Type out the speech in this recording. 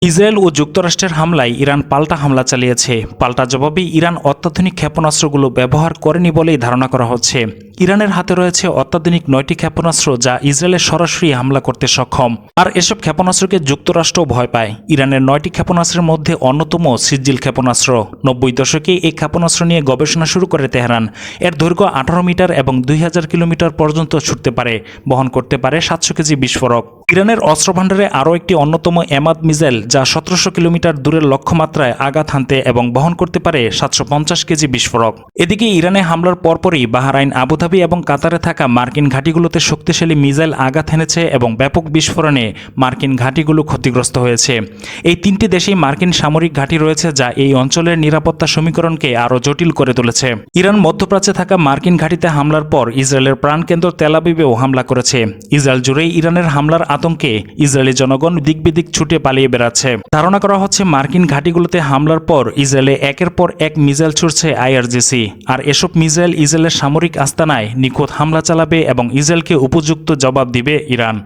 Israel ও যুক্তরাষ্ট্রের হামলায় Iran পাল্টা হামলা চালিয়েছে। পাল্টা জবাবে ইরান অত্যাধুনিক ক্ষেপণাস্ত্রগুলো ব্যবহার করেনি বলেই ধারণা করা হচ্ছে। ইরানের হাতে রয়েছে অত্যাধুনিক 9টি ক্ষেপণাস্ত্র যা ইসরায়েলের সরাসরি হামলা করতে সক্ষম। আর এসব ক্ষেপণাস্ত্রকে যুক্তরাষ্ট্র ভয় পায়। ইরানের 9টি ক্ষেপণাস্ত্রের মধ্যে অন্যতম সিজিল ক্ষেপণাস্ত্র। 90 দশকে এই ক্ষেপণাস্ত্র নিয়ে গবেষণা শুরু করে তেহরান। এর দৈর্ঘ্য 18 মিটার এবং 2000 কিলোমিটার পর্যন্ত ছুটতে পারে, বহন করতে পারে 700 কেজি বিস্ফোরক। ইরানের অস্ত্রভাণ্ডারে আরও একটি অন্যতম এমাদ মিসাইল যা 1700 কিলোমিটার দূরের লক্ষ্যমাত্রায় আঘাত হানতে এবং বহন করতে পারে 750 কেজি বিস্ফোরক। এদিকে ইরানে হামলার পরপরই বাহরাইন, আবুধাবি এবং কাতারে থাকা মার্কিন ঘাঁটিগুলোতে শক্তিশালী মিসাইল আঘাত হেনেছে এবং ব্যাপক বিস্ফোরণে মার্কিন ঘাঁটিগুলো ক্ষতিগ্রস্ত হয়েছে। এই তিনটি দেশেই মার্কিন সামরিক ঘাঁটি রয়েছে যা এই অঞ্চলের নিরাপত্তা সমীকরণকে আরও জটিল করে তুলেছে। ইরান মধ্যপ্রাচ্যে থাকা মার্কিন ঘাঁটিতে হামলার পর ইসরায়েলের প্রাণকেন্দ্র তেল আবিবেও হামলা করেছে। ইসরায়েল জুড়েই ইরানের হামলার আতঙ্কে ইসরায়েলি জনগণ দিক বিদিক ছুটে পালিয়ে বেড়াচ্ছে। ধারণা করা হচ্ছে মার্কিন ঘাঁটিগুলোতে হামলার পর ইসরায়েলে একের পর এক মিসাইল ছুড়ছে আইআরজিসি। আর এসব মিসাইল ইসরায়েলের সামরিক আস্তানায় নিখুঁত হামলা চালাবে এবং ইসরায়েলকে উপযুক্ত জবাব দিবে ইরান।